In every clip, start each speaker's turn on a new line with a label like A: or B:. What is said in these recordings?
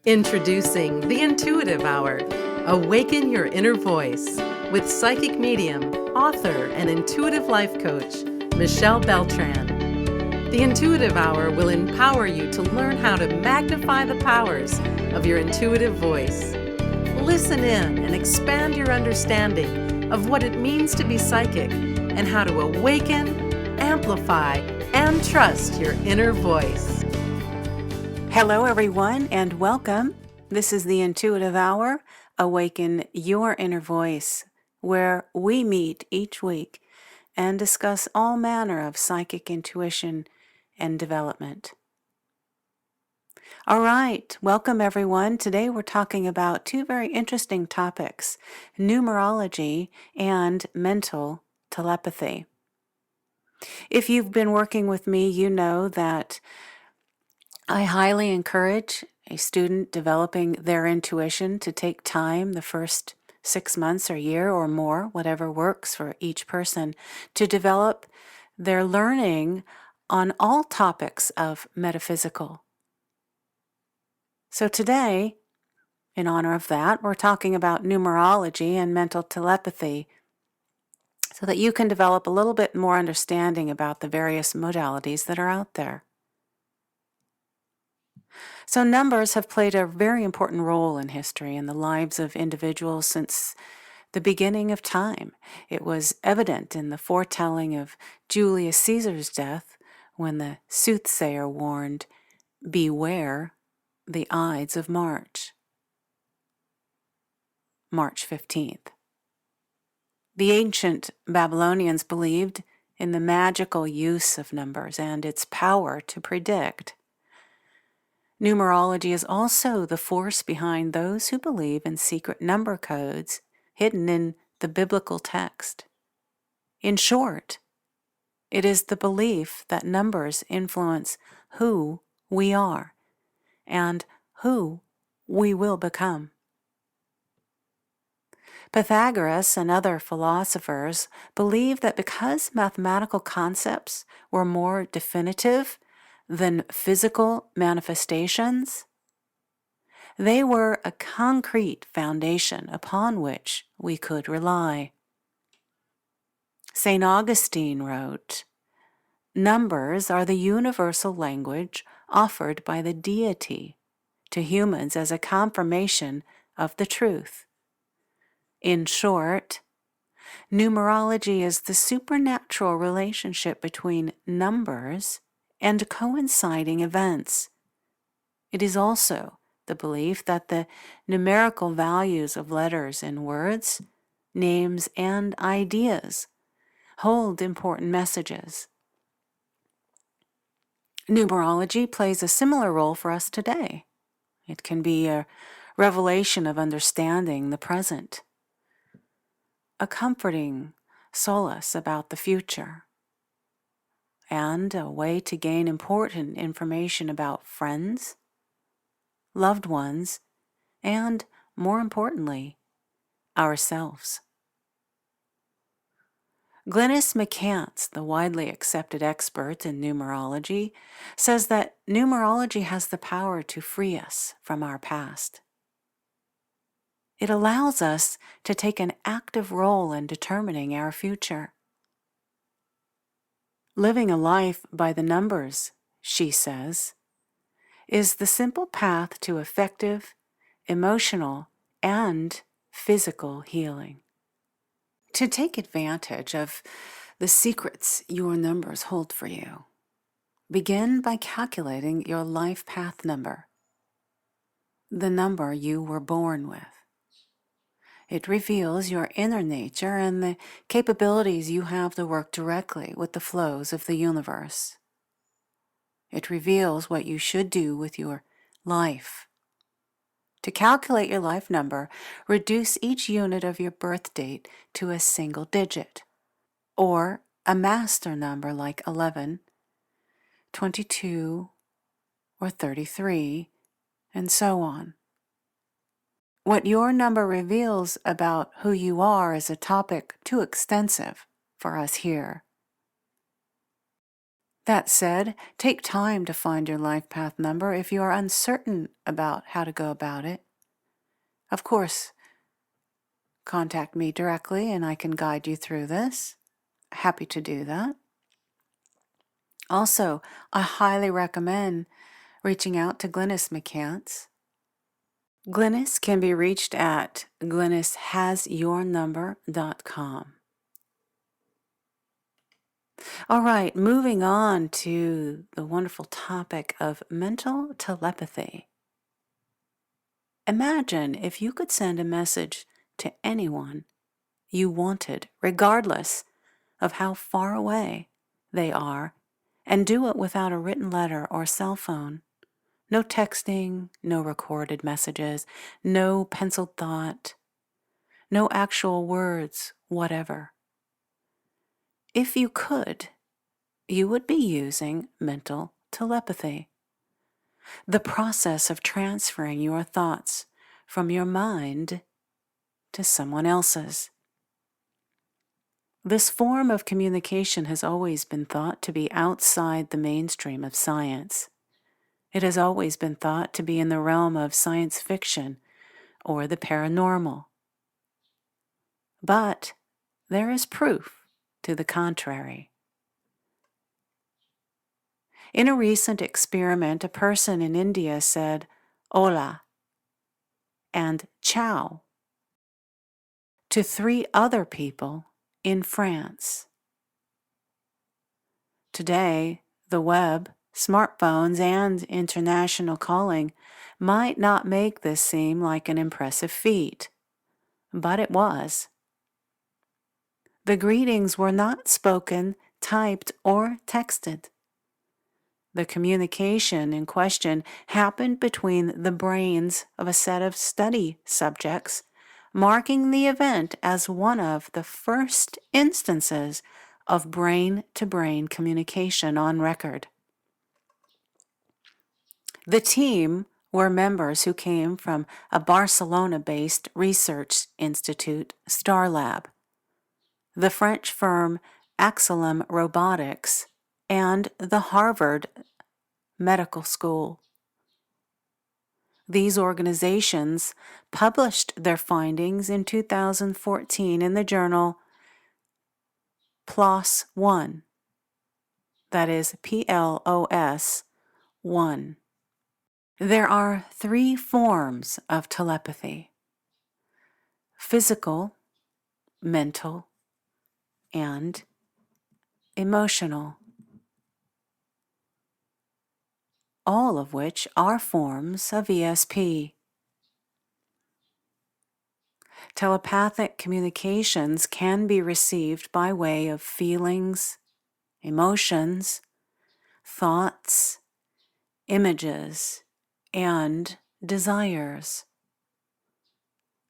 A: Introducing the Intuitive Hour. Awaken your inner voice with psychic medium, author, and intuitive life coach, Michelle Beltran. The Intuitive Hour will empower you to learn how to magnify the powers of your intuitive voice. Listen in and expand your understanding of what it means to be psychic and how to awaken, amplify, and trust your inner voice.
B: Hello, everyone, and welcome. This is the Intuitive Hour, Awaken Your Inner Voice, where we meet each week and discuss all manner of psychic intuition and development. All right, welcome, everyone. Today we're talking about two very interesting topics, numerology and mental telepathy. If you've been working with me, you know that I highly encourage a student developing their intuition to take time, the first 6 months or year or more, whatever works for each person, to develop their learning on all topics of metaphysical. So today, in honor of that, we're talking about numerology and mental telepathy so that you can develop a little bit more understanding about the various modalities that are out there. So numbers have played a very important role in history in the lives of individuals since the beginning of time. It was evident in the foretelling of Julius Caesar's death when the soothsayer warned, "Beware the Ides of March." March 15th. The ancient Babylonians believed in the magical use of numbers and its power to predict. Numerology is also the force behind those who believe in secret number codes hidden in the biblical text. In short, it is the belief that numbers influence who we are and who we will become. Pythagoras and other philosophers believed that because mathematical concepts were more definitive than physical manifestations, they were a concrete foundation upon which we could rely. St. Augustine wrote, "Numbers are the universal language offered by the deity to humans as a confirmation of the truth." In short, numerology is the supernatural relationship between numbers and coinciding events. It is also the belief that the numerical values of letters in words, names, and ideas hold important messages. Numerology plays a similar role for us today. It can be a revelation of understanding the present, a comforting solace about the future, and a way to gain important information about friends, loved ones, and, more importantly, ourselves. Glynis McCants, the widely accepted expert in numerology, says that numerology has the power to free us from our past. It allows us to take an active role in determining our future. Living a life by the numbers, she says, is the simple path to effective, emotional, and physical healing. To take advantage of the secrets your numbers hold for you, begin by calculating your life path number, the number you were born with. It reveals your inner nature and the capabilities you have to work directly with the flows of the universe. It reveals what you should do with your life. To calculate your life number, reduce each unit of your birth date to a single digit, or a master number like 11, 22, or 33, and so on. What your number reveals about who you are is a topic too extensive for us here. That said, take time to find your life path number if you are uncertain about how to go about it. Of course, contact me directly and I can guide you through this. Happy to do that. Also, I highly recommend reaching out to Glynis McCants. Glynis can be reached at glynishasyournumber.com. All right, moving on to the wonderful topic of mental telepathy. Imagine if you could send a message to anyone you wanted, regardless of how far away they are, and do it without a written letter or cell phone. No texting, no recorded messages, no penciled thought, no actual words, whatever. If you could, you would be using mental telepathy, the process of transferring your thoughts from your mind to someone else's. This form of communication has always been thought to be outside the mainstream of science. It has always been thought to be in the realm of science fiction or the paranormal. But there is proof to the contrary. In a recent experiment, a person in India said "Hola" and "Ciao" to 3 other people in France. Today, the web, smartphones, and international calling might not make this seem like an impressive feat, but it was. The greetings were not spoken, typed, or texted. The communication in question happened between the brains of a set of study subjects, marking the event as one of the first instances of brain-to-brain communication on record. The team were members who came from a Barcelona-based research institute, StarLab, the French firm Axilum Robotics, and the Harvard Medical School. These organizations published their findings in 2014 in the journal PLOS One, that is PLOS 1. There are 3 forms of telepathy: physical, mental, and emotional, all of which are forms of ESP. Telepathic communications can be received by way of feelings, emotions, thoughts, images, and desires.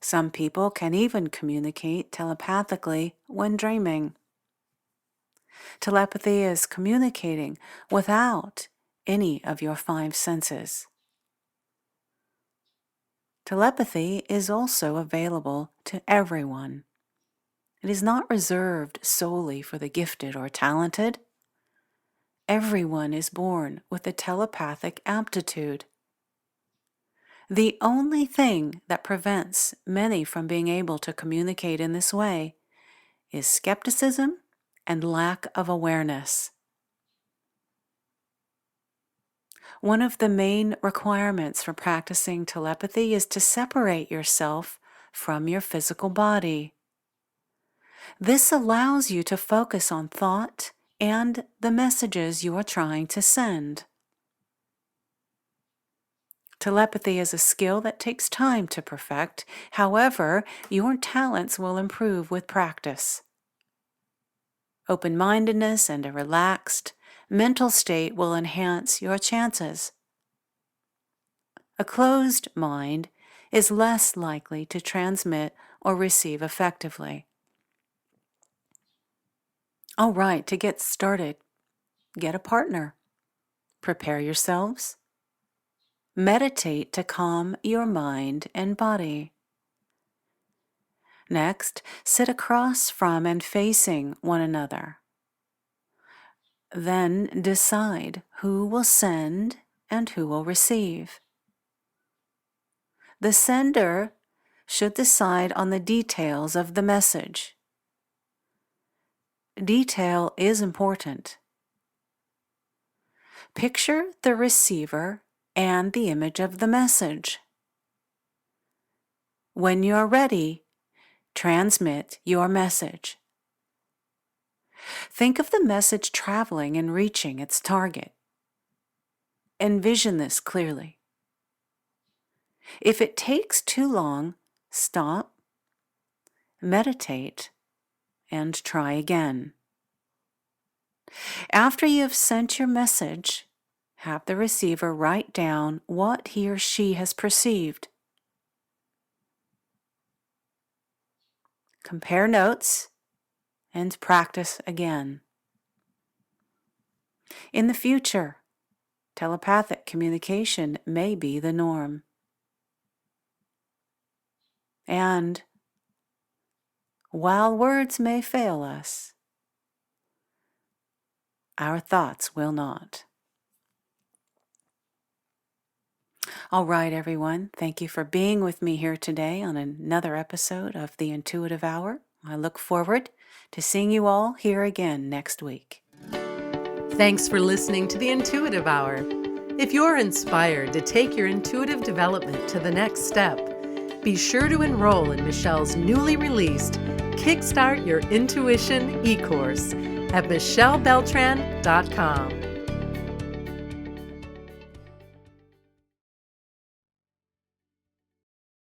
B: Some people can even communicate telepathically when dreaming. Telepathy is communicating without any of your 5 senses. Telepathy is also available to everyone. It is not reserved solely for the gifted or talented. Everyone is born with a telepathic aptitude. The only thing that prevents many from being able to communicate in this way is skepticism and lack of awareness. One of the main requirements for practicing telepathy is to separate yourself from your physical body. This allows you to focus on thought and the messages you are trying to send. Telepathy is a skill that takes time to perfect. However, your talents will improve with practice. Open-mindedness and a relaxed mental state will enhance your chances. A closed mind is less likely to transmit or receive effectively. All right, to get started, get a partner. Prepare yourselves. Meditate to calm your mind and body. Next, sit across from and facing one another. Then decide who will send and who will receive. The sender should decide on the details of the message. Detail is important. Picture the receiver and the image of the message. When you are ready, transmit your message. Think of the message traveling and reaching its target. Envision this clearly. If it takes too long, stop, meditate, and try again. After you have sent your message, have the receiver write down what he or she has perceived. Compare notes and practice again. In the future, telepathic communication may be the norm. And while words may fail us, our thoughts will not. All right, everyone. Thank you for being with me here today on another episode of The Intuitive Hour. I look forward to seeing you all here again next week.
A: Thanks for listening to The Intuitive Hour. If you're inspired to take your intuitive development to the next step, be sure to enroll in Michelle's newly released Kickstart Your Intuition e-course at michellebeltran.com.